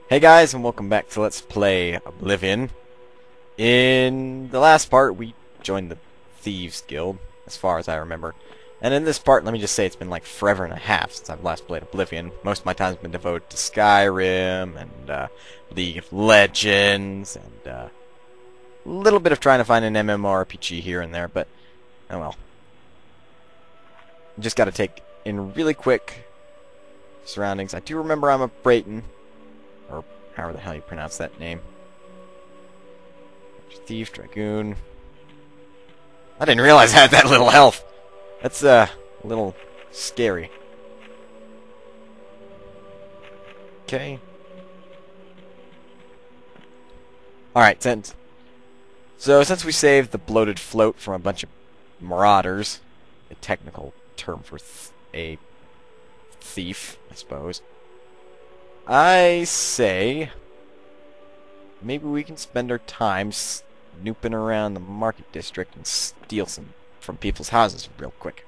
Hey guys, and welcome back to Let's Play Oblivion. In the last part, we joined the Thieves Guild, as far as I remember. And in this part, let me just say it's been like forever and a half since I've last played Oblivion. Most of my time's been devoted to Skyrim, and League of Legends, and a little bit of trying to find an MMORPG here and there, but oh well. Just gotta take in really quick surroundings. I do remember I'm a Breton. Or however the hell you pronounce that name. Thief, Dragoon. I didn't realize I had that little health. That's a little scary. Okay. Alright, so since we saved the bloated float from a bunch of marauders, a technical term for a thief, I suppose, I say maybe we can spend our time snooping around the market district and steal some from people's houses real quick.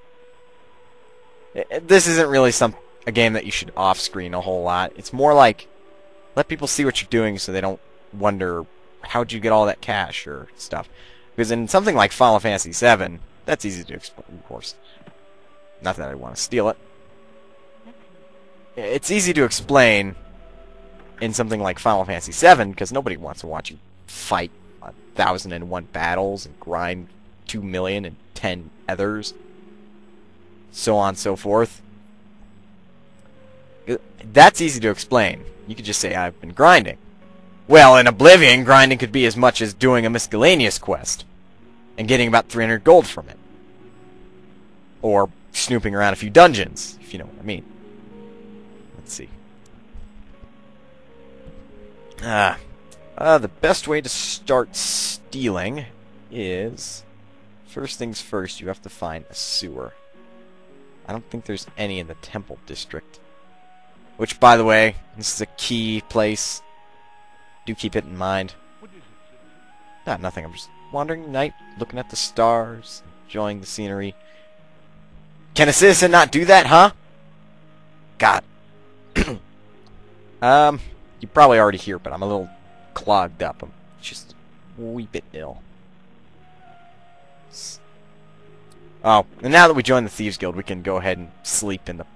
This isn't really a game that you should off-screen a whole lot. It's more like let people see what you're doing so they don't wonder how'd you get all that cash or stuff. Because in something like Final Fantasy VII, that's easy to explain, of course. Not that I want to steal it. It's easy to explain in something like Final Fantasy VII, because nobody wants to watch you fight 1,001 battles and grind 2,010 others, so on and so forth. That's easy to explain. You could just say, I've been grinding. Well, in Oblivion, grinding could be as much as doing a miscellaneous quest and getting about 300 gold from it. Or snooping around a few dungeons, if you know what I mean. Let's see. The best way to start stealing is, first things first, you have to find a sewer. I don't think there's any in the temple district. Which, by the way, this is a key place. Do keep it in mind. Nothing. I'm just wandering at night, looking at the stars, enjoying the scenery. Can a citizen not do that, huh? God. You're probably already here, but I'm a little clogged up. I'm just a wee bit ill. Oh, and now that we joined the Thieves Guild, we can go ahead and sleep in the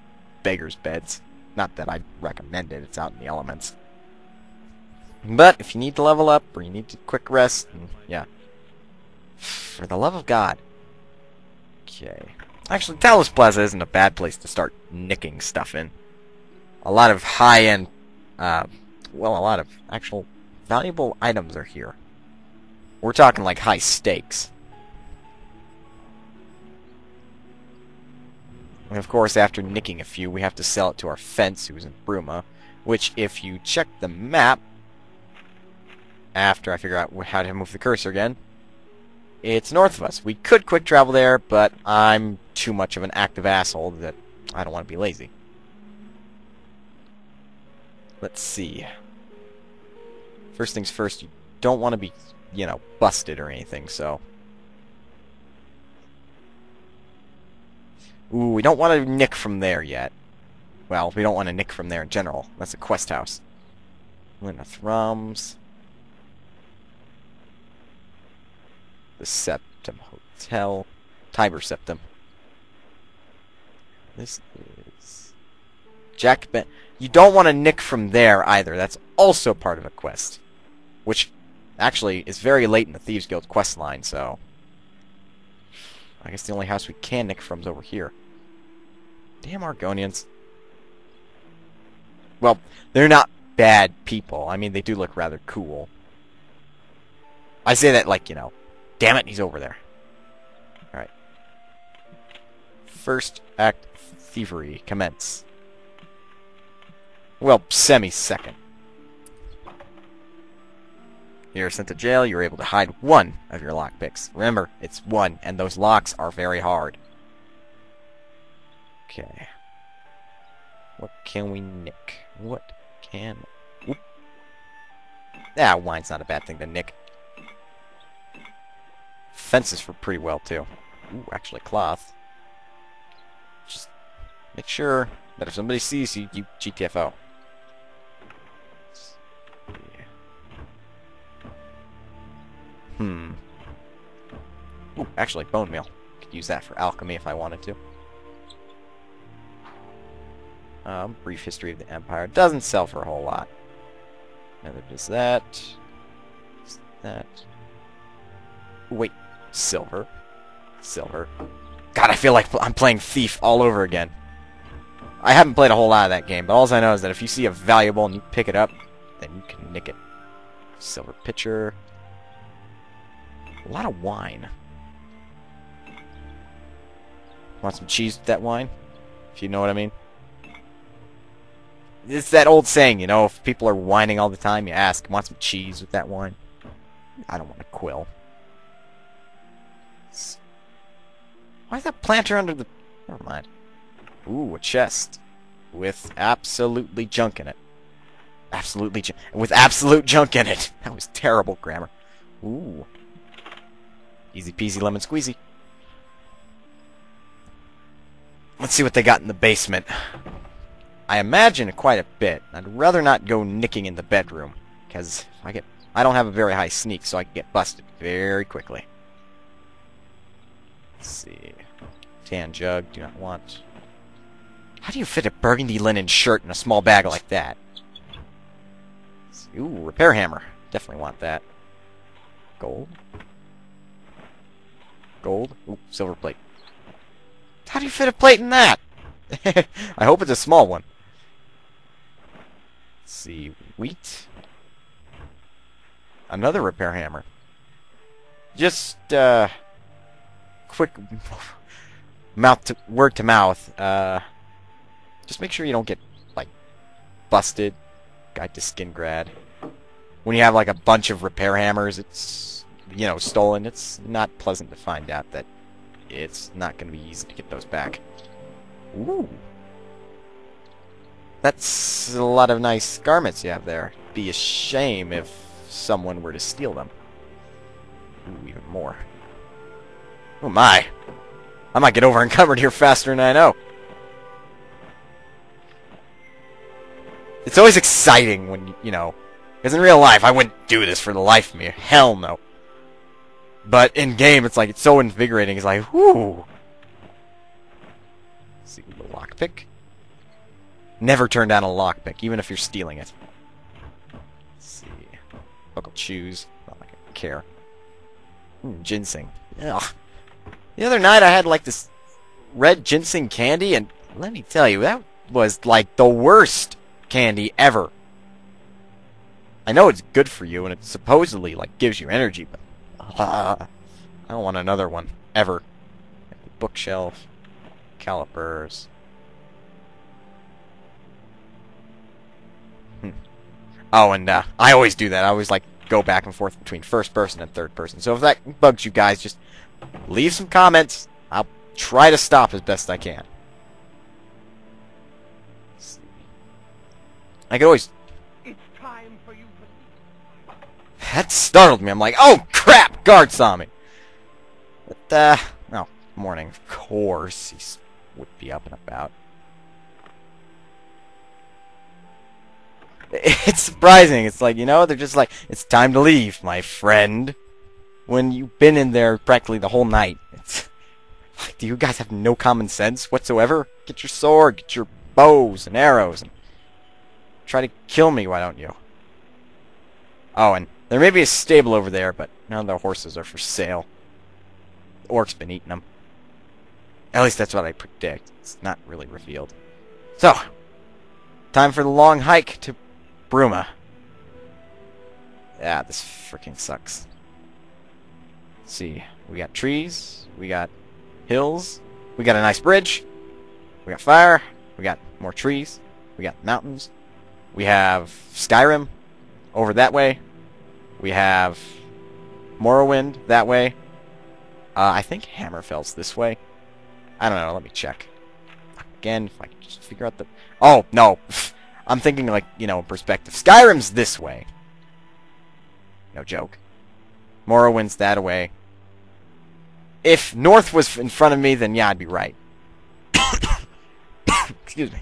beggars' beds. Not that I'd recommend it, it's out in the elements. But if you need to level up, or you need to quick rest, yeah. For the love of God. Okay. Actually, Talos Plaza isn't a bad place to start nicking stuff in. A lot of high-end, well, a lot of actual valuable items are here. We're talking like high stakes. And of course, after nicking a few, we have to sell it to our fence, who's in Bruma, which, if you check the map, after I figure out how to move the cursor again, it's north of us. We could quick travel there, but I'm too much of an active asshole that I don't want to be lazy. Let's see. First things first, you don't want to be, you know, busted or anything, so. Ooh, we don't want to nick from there yet. Well, we don't want to nick from there in general. That's a quest house. Lina Thrums. The Septum Hotel. Tiber Septum. This is Jack Ben. You don't want to nick from there either. That's also part of a quest. Which, actually, is very late in the Thieves Guild quest line, so I guess the only house we can nick from is over here. Damn Argonians. Well, they're not bad people. I mean, they do look rather cool. I say that like, you know, damn it, he's over there. Alright. First act thievery. Commence. Well, semi-second. You're sent to jail, you're able to hide one of your lockpicks. Remember, it's one, and those locks are very hard. Okay. What can we nick? What can... Whoop. Ah, wine's not a bad thing to nick. Fences for pretty well, too. Ooh, actually, cloth. Just make sure that if somebody sees you, you GTFO. Ooh, actually, bone meal. Could use that for alchemy if I wanted to. Brief history of the Empire. Doesn't sell for a whole lot. Neither does that. That. Wait. Silver. Silver. God, I feel like I'm playing Thief all over again. I haven't played a whole lot of that game, but all I know is that if you see a valuable and you pick it up, then you can nick it. Silver pitcher. A lot of wine. Want some cheese with that wine? If you know what I mean. It's that old saying, you know, if people are whining all the time, you ask, want some cheese with that wine? I don't want a quill. Why is that planter under the... Never mind. Ooh, a chest. With absolutely junk in it. Absolutely with absolute junk in it. That was terrible grammar. Ooh. Easy peasy lemon squeezy. Let's see what they got in the basement. I imagine quite a bit. I'd rather not go nicking in the bedroom. Because I don't have a very high sneak, so I can get busted very quickly. Let's see. Tan jug, do not want. How do you fit a burgundy linen shirt in a small bag like that? Ooh, repair hammer. Definitely want that. Gold. Gold. Ooh, silver plate. How do you fit a plate in that? I hope it's a small one. Let's see. Wheat. Another repair hammer. Just, quick word to mouth. Just make sure you don't get, like, busted. Guide to skin grad. When you have, like, a bunch of repair hammers, it's, you know, stolen. It's not pleasant to find out that it's not going to be easy to get those back. Ooh. That's a lot of nice garments you have there. It'd be a shame if someone were to steal them. Ooh, even more. Oh my. I might get over encumbered here faster than I know. It's always exciting when, you know, because in real life, I wouldn't do this for the life of me. Hell no. But in game, it's like, it's so invigorating. It's like, whoo. Let's see, the lockpick. Never turn down a lockpick, even if you're stealing it. Let's see. Buckle shoes. Not like I care. Ginseng. Ugh. The other night, I had like this red ginseng candy, and let me tell you, that was like the worst candy ever. I know it's good for you, and it supposedly like gives you energy, but I don't want another one ever. Bookshelf, calipers. Oh, and I always do that. I always like go back and forth between first person and third person. So if that bugs you guys, just leave some comments. I'll try to stop as best I can. Let's see. I could always. It's time for you to... That startled me. I'm like, oh crap! Guard saw me. But oh, morning. Of course, he would be up and about. It's surprising. It's like, you know, they're just like, it's time to leave, my friend. When you've been in there practically the whole night. It's like, do you guys have no common sense whatsoever? Get your sword, get your bows and arrows, and try to kill me, why don't you? Oh, and there may be a stable over there, but none of the horses are for sale. The orc's been eating them. At least that's what I predict. It's not really revealed. So, time for the long hike to Bruma. Yeah, this freaking sucks. Let's see. We got trees. We got hills. We got a nice bridge. We got fire. We got more trees. We got mountains. We have Skyrim over that way. We have Morrowind that way. I think Hammerfell's this way. I don't know. Let me check. Again, if I can just figure out the... Oh, no. I'm thinking, like, you know, in perspective. Skyrim's this way. No joke. Morrowind's that way. If north was in front of me, then yeah, I'd be right. Excuse me.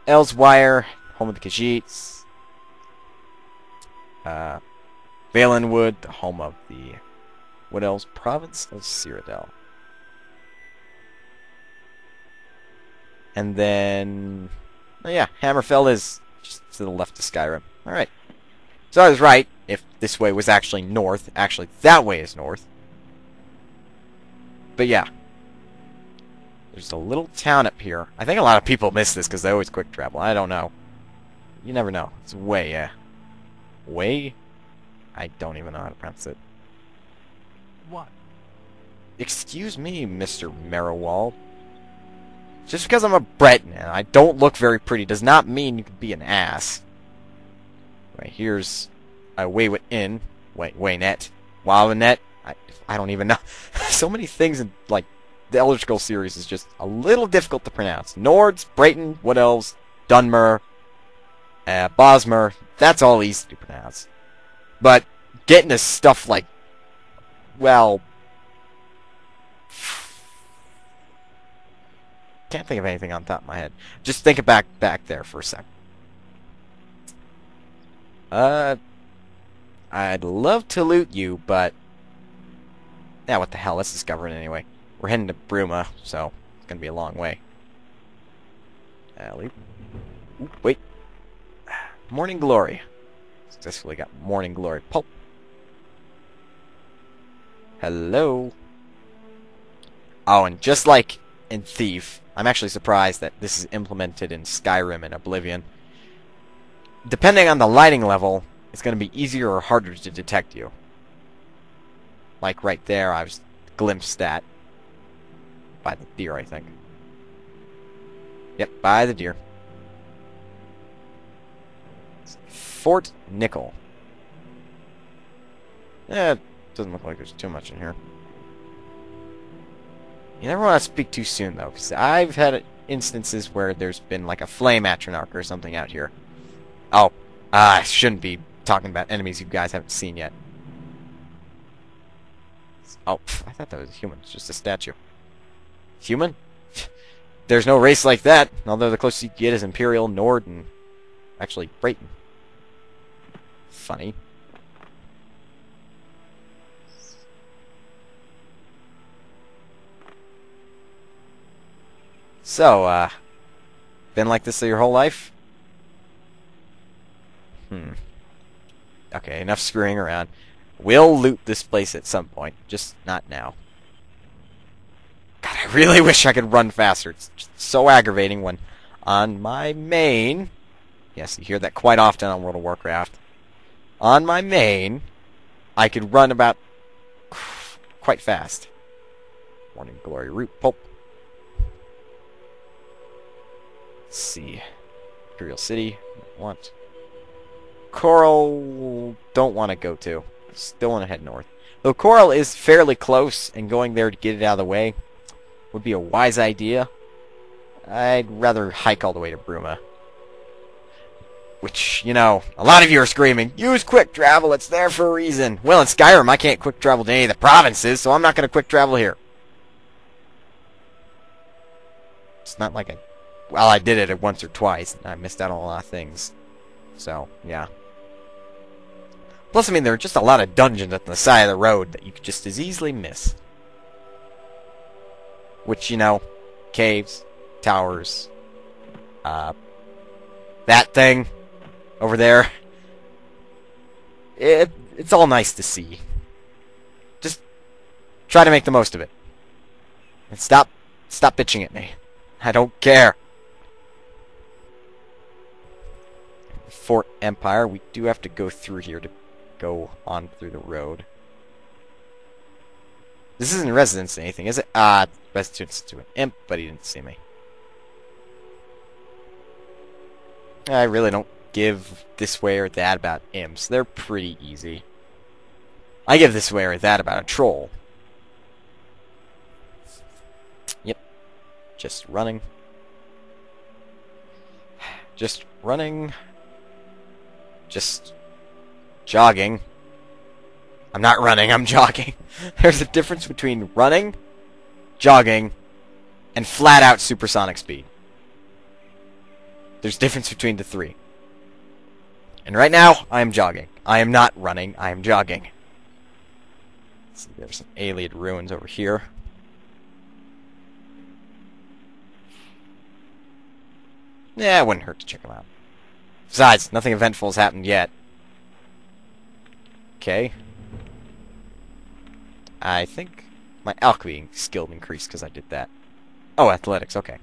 Elsewire, home of the Khajiits. Valenwood, the home of the Wood Elves, province of Cyrodiil. And then, oh yeah, Hammerfell is just to the left of Skyrim. Alright. So I was right, if this way was actually north. Actually, that way is north. But yeah. There's a little town up here. I think a lot of people miss this because they always quick travel. I don't know. You never know. It's way, Way? I don't even know how to pronounce it. What? Excuse me, Mr. Merrowald. Just because I'm a Breton and I don't look very pretty does not mean you can be an ass. Right, here's a Waywit Inn. Waynet. Wawanet. I don't even know. So many things in, like, the Elder Scrolls series is just a little difficult to pronounce. Nords, Breton, Wood Elves, Dunmer, Bosmer. That's all easy to pronounce. But getting to stuff like, well, can't think of anything on top of my head. Just think of back there for a sec. I'd love to loot you, but yeah, what the hell? Let's discover it anyway. We're heading to Bruma, so it's gonna be a long way. Ooh, wait. Morning Glory. Successfully got Morning Glory pulp. Hello. Oh, and just like in Thief, I'm actually surprised that this is implemented in Skyrim and Oblivion. Depending on the lighting level, it's going to be easier or harder to detect you. Like right there, I was glimpsed at by the deer, I think. Yep, by the deer. Fort Nickel. It doesn't look like there's too much in here. You never want to speak too soon, though, because I've had instances where there's been like a flame atronach or something out here. Oh, I shouldn't be talking about enemies you guys haven't seen yet. Oh, I thought that was a human. It's just a statue. Human? There's no race like that, although the closest you get is Imperial, Nord, and actually Breton. Funny. So, been like this your whole life? Okay, enough screwing around. We'll loot this place at some point, just not now. God, I really wish I could run faster. It's just so aggravating when on my main... Yes, you hear that quite often on World of Warcraft. On my main, I could run about quite fast. Morning Glory Root Pulp. Let's see. Imperial City. Want. Coral. Don't want to go to. Still want to head north. Though Coral is fairly close, and going there to get it out of the way would be a wise idea. I'd rather hike all the way to Bruma. Which, you know, a lot of you are screaming, use quick travel, it's there for a reason. Well, in Skyrim, I can't quick travel to any of the provinces, so I'm not going to quick travel here. It's not like well, I did it once or twice, and I missed out on a lot of things. So, yeah. Plus, I mean, there are just a lot of dungeons at the side of the road that you could just as easily miss. Which, you know, caves, towers, that thing over there. It's all nice to see. Just try to make the most of it. And stop bitching at me. I don't care. Fort Empire. We do have to go through here to go on through the road. This isn't residence or anything, is it? Residence to an imp, but he didn't see me. I really don't give this way or that about imps. They're pretty easy. I give this way or that about a troll. Yep. Just running. Just running. Just jogging. I'm not running, I'm jogging. There's a difference between running, jogging, and flat-out supersonic speed. There's a difference between the three. And right now, I am jogging. I am not running, I am jogging. Let's see, there's some alien ruins over here. Yeah, it wouldn't hurt to check them out. Besides, nothing eventful has happened yet. Okay. I think my alchemy skill increased because I did that. Oh, athletics, okay.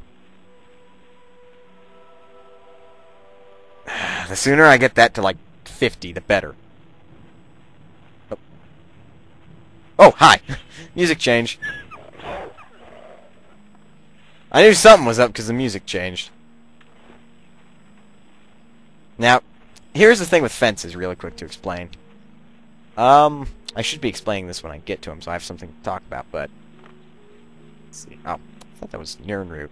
The sooner I get that to, like, 50, the better. Oh, oh hi! Music changed. I knew something was up because the music changed. Now, here's the thing with fences, really quick to explain. I should be explaining this when I get to them, so I have something to talk about, but... Let's see. Oh, I thought that was Nirnroot.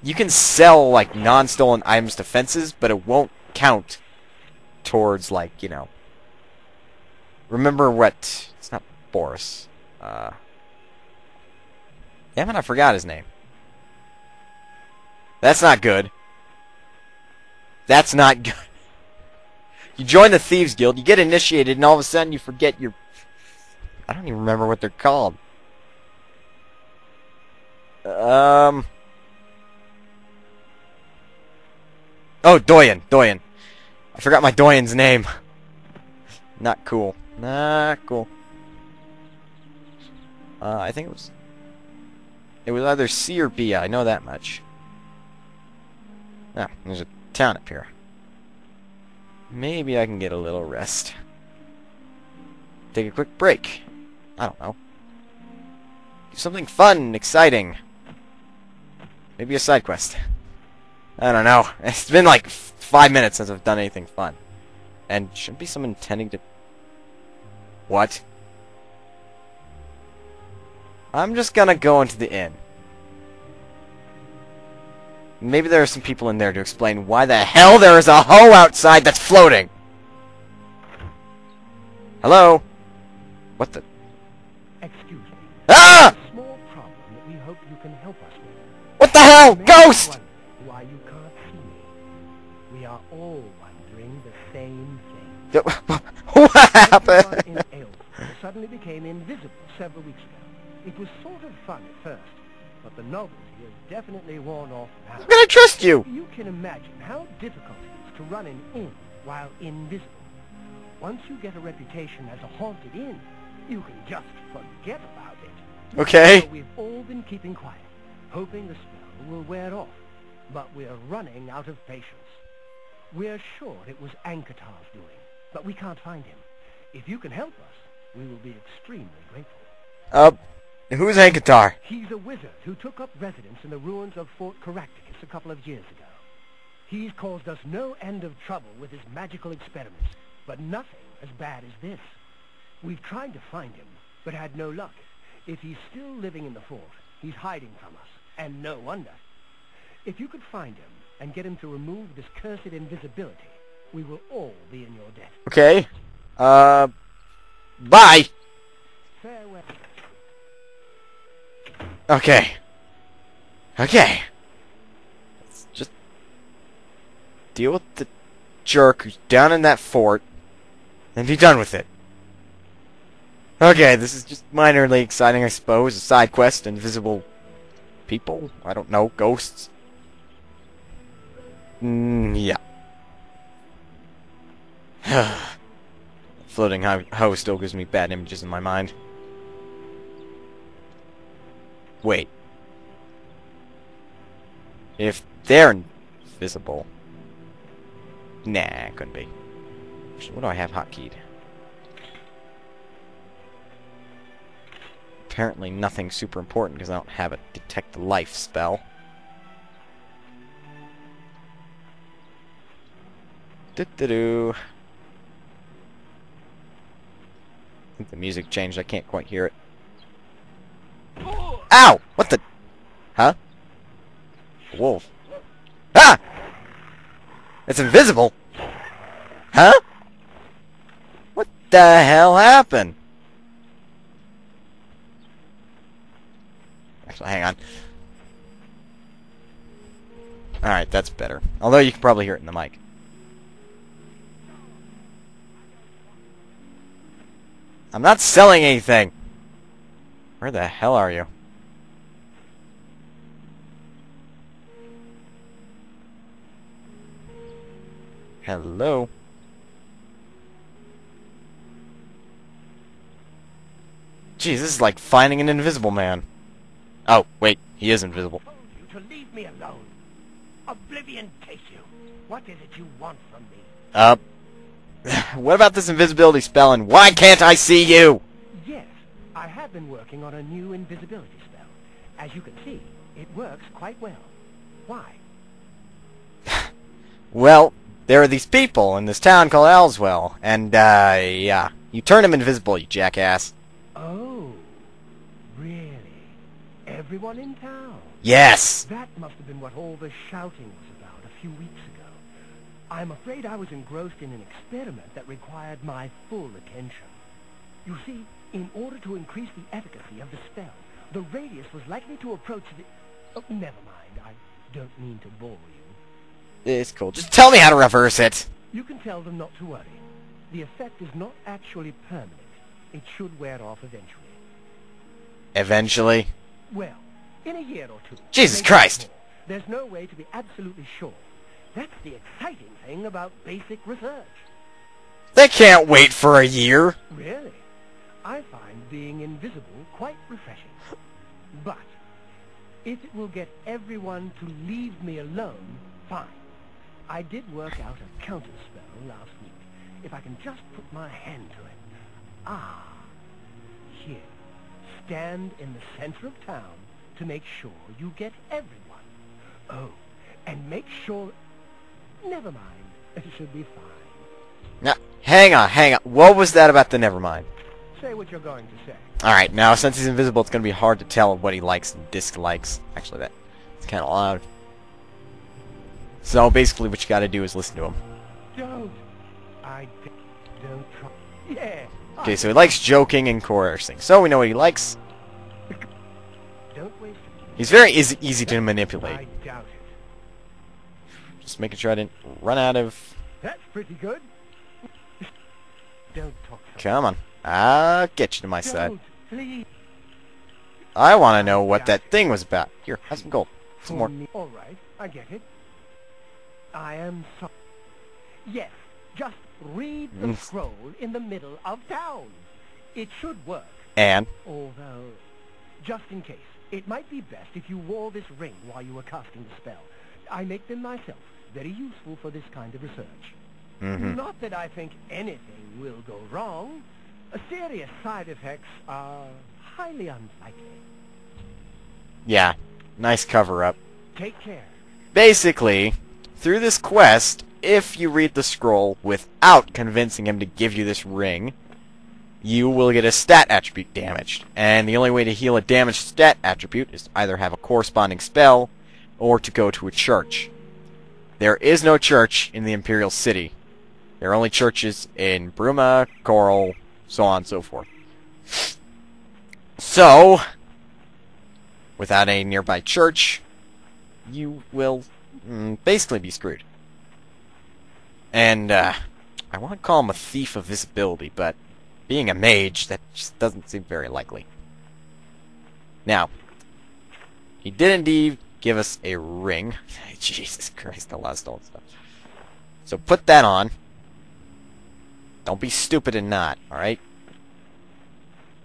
You can sell, like, non-stolen items to fences, but it won't count towards, like, you know... Remember what... It's not Boris. Damn it, I forgot his name. That's not good. That's not good. You join the Thieves Guild, you get initiated, and all of a sudden you forget your... I don't even remember what they're called. Oh, Doyen. Doyen. I forgot my Doyen's name. Not cool. Not cool. I think it was... It was either C or B, I know that much. Ah, there's a town up here. Maybe I can get a little rest. Take a quick break. I don't know. Do something fun and exciting. Maybe a side quest. I don't know. It's been like 5 minutes since I've done anything fun. And shouldn't be someone intending to... What? I'm just gonna go into the inn. Maybe there are some people in there to explain why the hell there is a hoe outside that's floating! Hello? What the... Excuse me. Ah! A small problem that we hope you can help us with. What the hell? You may Ghost! wonder why you can't see me. We are all wondering the same thing. What happened? Everyone in Aylesbury suddenly became invisible several weeks ago. It was sort of fun at first, but the novelty has definitely worn off now. I'm gonna trust you! You can imagine how difficult it is to run an inn while invisible. Once you get a reputation as a haunted inn, you can just forget about it. Okay. So we've all been keeping quiet, hoping the spell will wear off. But we're running out of patience. We're sure it was Ankatar's doing, but we can't find him. If you can help us, we will be extremely grateful. Who's Ankatar? He's a wizard who took up residence in the ruins of Fort Caractacus a couple of years ago. He's caused us no end of trouble with his magical experiments, but nothing as bad as this. We've tried to find him, but had no luck. If he's still living in the fort, he's hiding from us, and no wonder. If you could find him and get him to remove this cursed invisibility, we will all be in your debt. Okay. Bye! Farewell. Okay. Okay. Let's just deal with the jerk who's down in that fort and be done with it. Okay, this is just minorly exciting, I suppose. A side quest, invisible people? I don't know, ghosts? Yeah. Floating hoe still gives me bad images in my mind. Wait. If they're invisible... Nah, couldn't be. What do I have hotkeyed? Apparently nothing super important because I don't have a detect the life spell. Do-do-do. I think the music changed. I can't quite hear it. Ow! What the... Huh? Wolf. Ah! It's invisible! Huh? What the hell happened? Actually, hang on. Alright, that's better. Although you can probably hear it in the mic. I'm not selling anything! Where the hell are you? Hello? Jeez, this is like finding an invisible man. Oh, wait, he is invisible. I told you to leave me alone. Oblivion takes you. What is it you want from me? What about this invisibility spell, and why can't I see you? Yes, I have been working on a new invisibility spell. As you can see, it works quite well. Why? Well, there are these people in this town called Elswell, and, yeah. You turn them invisible, you jackass. Oh, really? Everyone in town? Yes! That must have been what all the shouting was about a few weeks ago. I'm afraid I was engrossed in an experiment that required my full attention. You see, in order to increase the efficacy of the spell, the radius was likely to approach the... Oh, never mind. I don't mean to bore you. It's cool. Just tell me how to reverse it! You can tell them not to worry. The effect is not actually permanent. It should wear off eventually. Eventually? Well, in a year or two. Jesus maybe Christ! more. There's no way to be absolutely sure. That's the exciting thing about basic research. They can't wait for a year! Really? I find being invisible quite refreshing. But, if it will get everyone to leave me alone, fine. I did work out a counterspell last week. If I can just put my hand to it. Ah. Here. Stand in the center of town to make sure you get everyone. Oh, and make sure... Never mind. It should be fine. Now, hang on. What was that about the nevermind? Say what you're going to say. Alright, now since he's invisible, it's going to be hard to tell what he likes and dislikes. Actually, that's kind of loud. So basically what you got to do is listen to him. Don't try. Yeah. Okay, so he likes joking and coercing. So we know what he likes. Don't waste it. He's very easy to manipulate. I doubt it. Just making sure I didn't run out of... That's pretty good. Don't talk so Come on. I'll get you to my side. Don't, please. I want to know what that thing was about. Here, have some gold. Some more. All right, I get it. I am sorry. Yes, just read the scroll in the middle of town. It should work. And? Although, just in case, it might be best if you wore this ring while you were casting the spell. I make them myself. Very useful for this kind of research. Not that I think anything will go wrong. Serious side effects are highly unlikely. Yeah, nice cover-up. Take care. Basically, through this quest, if you read the scroll without convincing him to give you this ring, you will get a stat attribute damaged. And the only way to heal a damaged stat attribute is to either have a corresponding spell or to go to a church. There is no church in the Imperial City. There are only churches in Bruma, Coral, so on and so forth. So, without a nearby church, you will basically be screwed. And, I want to call him a thief of visibility, but being a mage, that just doesn't seem very likely. Now, he did indeed give us a ring. Jesus Christ, I lost all the stuff. So put that on. Don't be stupid and not, alright?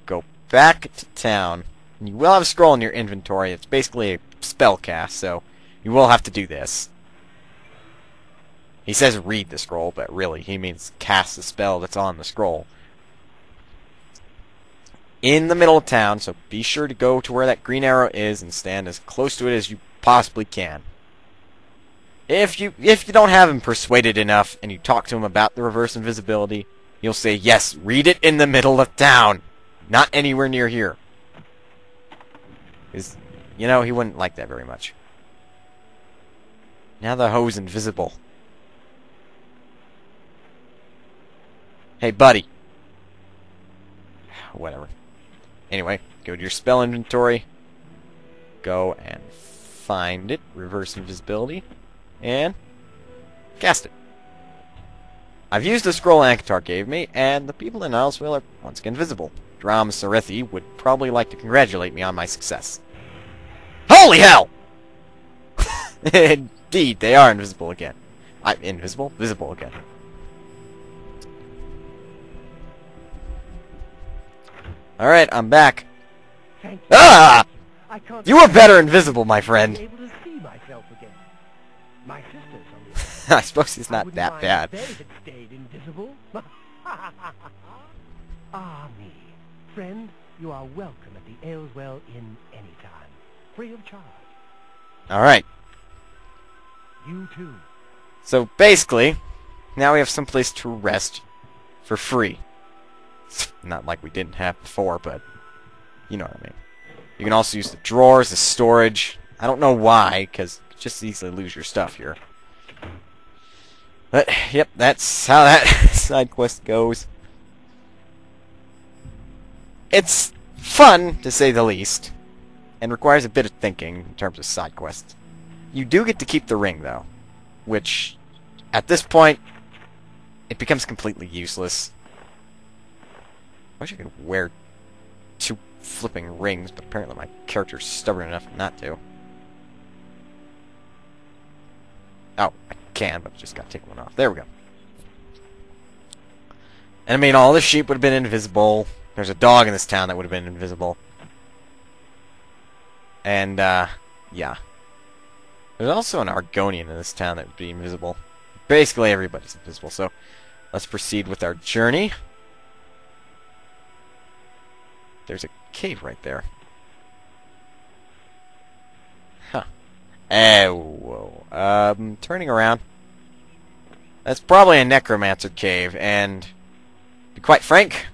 Go back to town. You will have a scroll in your inventory. It's basically a spell cast, so you will have to do this. He says read the scroll, but really he means cast the spell that's on the scroll. In the middle of town, so be sure to go to where that green arrow is and stand as close to it as you possibly can. If you don't have him persuaded enough and you talk to him about the reverse invisibility, you'll say, yes, read it in the middle of town, not anywhere near here. Because, you know, he wouldn't like that very much. Now the hoe's invisible. Hey, buddy. Whatever. Anyway, go to your spell inventory. Go and find it. Reverse invisibility. and cast it. I've used the scroll Ankatar gave me, and the people in Islesville are once again visible. Dram Sarethi would probably like to congratulate me on my success. Holy hell! Indeed, they are invisible again. I'm invisible? Visible again. Alright, I'm back. Thank you. Ah! I can't You were better invisible, my friend. be able to see myself again. My sisters, on the other hand, I suppose he's I not wouldn't that mind bad. if they had stayed invisible. Ah, me. Friend, you are welcome at the Ayleswell Inn anytime. Free of charge. Alright, You too. so basically, now we have someplace to rest for free. Not like we didn't have before, but you know what I mean. You can also use the drawers as storage. I don't know why, because you just easily lose your stuff here. But, yep, that's how that side quest goes. It's fun, to say the least, and requires a bit of thinking in terms of side quests. You do get to keep the ring, though, which, at this point, it becomes completely useless. I wish I could wear 2 flipping rings, but apparently my character's stubborn enough not to. Oh, I can, but I just gotta take one off. There we go. And I mean, all the sheep would have been invisible. There's a dog in this town that would have been invisible. And, yeah. There's also an Argonian in this town that would be invisible. Basically everybody's invisible, so let's proceed with our journey. There's a cave right there. Huh. Whoa. Turning around. That's probably a necromancer cave, and to be quite frank,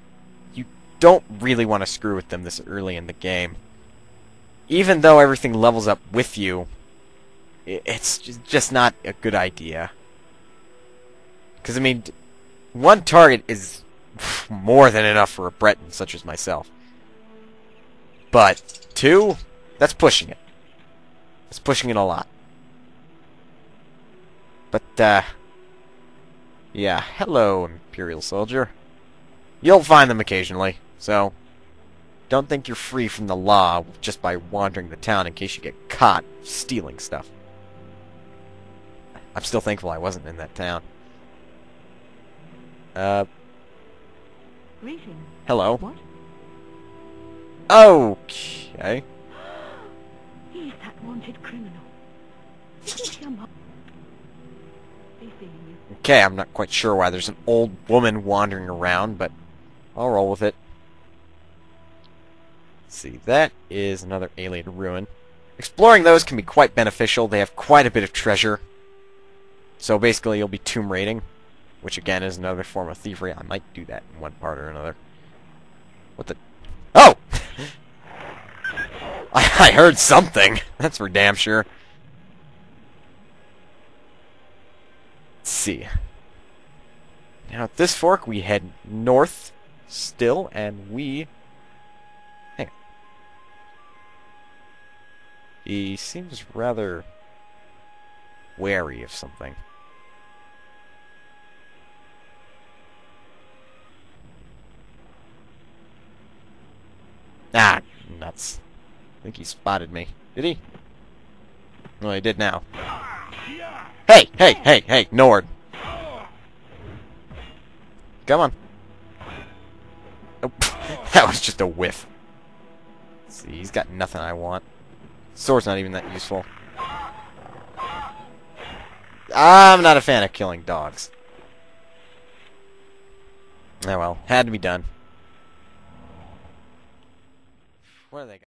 you don't really want to screw with them this early in the game. Even though everything levels up with you, it's just not a good idea. Because, I mean, 1 target is more than enough for a Breton such as myself. But 2, that's pushing it. That's pushing it a lot. But, yeah, hello, Imperial Soldier. You'll find them occasionally, so don't think you're free from the law just by wandering the town in case you get caught stealing stuff. I'm still thankful I wasn't in that town. Greetings. Hello. What? Okay. He's that wanted criminal. Isn't your mom? He's seeing you. Okay, I'm not quite sure why there's an old woman wandering around, but I'll roll with it. Let's see, that is another alien ruin. Exploring those can be quite beneficial. They have quite a bit of treasure. So basically you'll be tomb raiding, which again is another form of thievery. I might do that in one part or another. What the... Oh! I heard something. That's for damn sure. Let's see. Now at this fork we head north still, and we... Hang on. He seems rather wary of something. Ah, nuts. I think he spotted me. Did he? Well, he did now. Hey, hey, hey, hey, Nord. Come on. Oh, that was just a whiff. Let's see, he's got nothing I want. Sword's not even that useful. I'm not a fan of killing dogs. Oh well, had to be done. What are they?